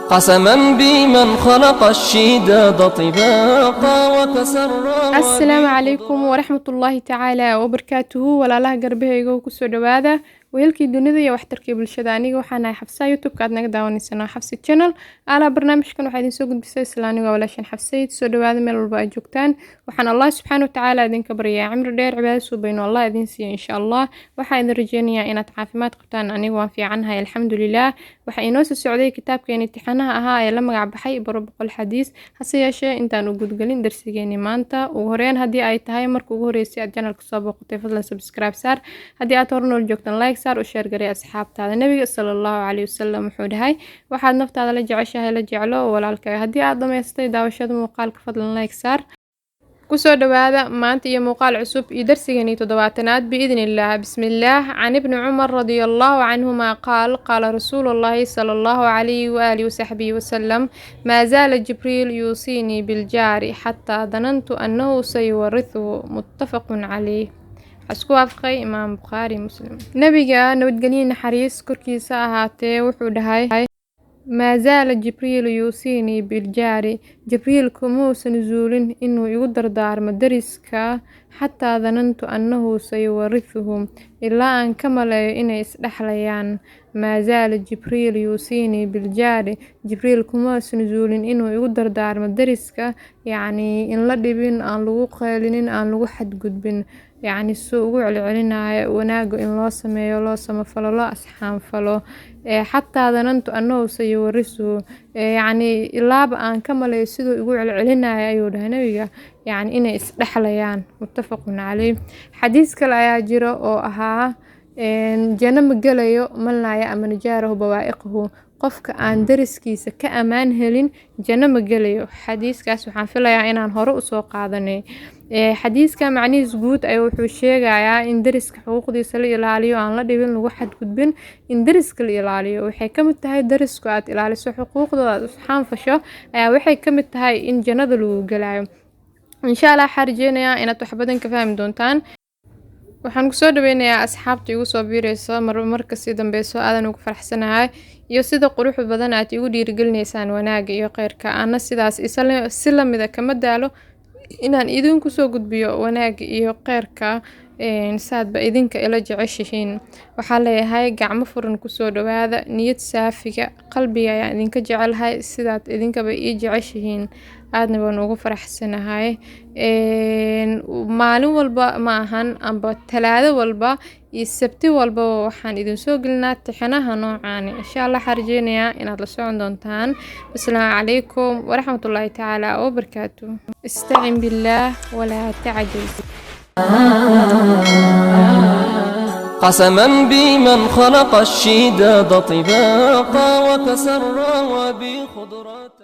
قسما بمن خلق الشداد طباقا وتسرى. السلام عليكم ورحمة الله تعالى وبركاته. ولا الله قربه كسو دوادا ويلكي دونيدا يا waxtarkii bulshada aniga waxaan ahay Xafsa YouTube-ka aad naga daawanaysanaa Xafsa channel ala barnaamijkan waxaa idin soo gudbisay islaaniga walaashan Xafsayd soo dhawaada meel walba ay joogtaan waxaan Allah subhanahu wa ta'ala idinka baryaa cimri dheer cibaado soo bayno Allah idin siiyo insha Allah waxaan idin rajeynayaa inaad caafimaad qabtaan aniga waan fiicanahay alxamdulillah waxaa inoo soo socday kitaabkeena imtixaanaha ahaa ee la magac baxay baro boqol xadiis hase yeeshee intaan u gudgalin darsigeena maanta ugu horeen haddii ay tahay marka ugu horeysay aad channelka soo booqatay fadlan subscribe saar haddii aad hore nool joogtaan like saar u share garee asxaabtaada nabiga sallallahu alayhi wasallam wuxuu dhahay waxaad naftaada la jeceshahay la jeclo walaalkaaga haddii aad dhameystay daawashada muuqaalka fadlan like saar kusoo dhawaada maanta iyo muuqaal cusub iyo darsigeena toddobaatanaad biidnillah bismillaah can ibn umar radiyallahu anhuma qaala rasuulullaahi sallallahu alayhi wa alihi wa sahbihi wa sallam ma zaala jibriil yusini bil jaari hatta danantu annahu sayuwarithu muttafaqun alayh asku afqay imaam bukhari muslim nabiga nabadgelyo naxariis korkiisa ahaatee wuxuu dhahay ما زال جبريل يوصيني بالجار جبريل كموس نزول إنه يقدر دار مدرسك حتى ظننت أنه سيورثهم إلا أن كمل إن يسدحليان ما زال جبريل يوصيني بالجار جبريل كموس نزول إنه يقدر دار مدرسك يعني إن لدبين أن لغو قيلين أن لغو حد قدبين يعني السوق علينا وناقو إن الله سمي الله سما فلو الله أسحام فلو حتى ظننت أنه سيورثه يعني إلا بأن كمل يسدو يقول علينا أيوه نبيك يعني إنه إسدحليان متفق عليه حديث كلا يجرى أو أها جنم جليو من لا يأمن جاره بوائقه qofka aan dariskiisa ka amaan helin janno ma galayo xadiiskaas waxaan filayaa inaan hore u soo qaadanay xadiiska macnihiis guud ay wuxuu sheegayaa in dariska xuquuqdiisa la ilaaliyo aan la dhibin lagu xadgudbin in dariska la ilaaliyo waxay ka mid tahay darisku aad ilaaliso xuquuqdooda aad xanfasho ayaa waxay ka mid tahay in jannada lagu galayo insha Allah xarjeenaya inaad wax badan ka fahmi doontaan waxaan ku soo dhaweynayaa asxaabta igu soo biirayso marka si dambeeso aadan ugu faraxsanahay iyo sida quruxda badan aad igu dhiirigelinaysaan wanaaga iyo khayrka ana sidaas si la mid ah kama daalo inaan idinku soo gudbiyo wanaaga iyo khayrka saadba idinka ila jeceshihiin waxaa leeyahay gacmo furan kusoo dhawaada niyad saafiga qalbiga ayaan idinka jecelahay sidaad idinkaba ii jeceshihiin aadna baan ugu faraxsanahay maalin walba ma ahan amba talaado walba iyo sabti walba waxaan idin soo gelinaa tixanaha noocan insha Allah xarjeenaya inaad la socon doontaan assalaamu calaykum waraxmatullaahi tacaala wabarakaatuh istacin billah wala tacjal قسما بمن خلق الشداد طباقا وتسرى وبخضرات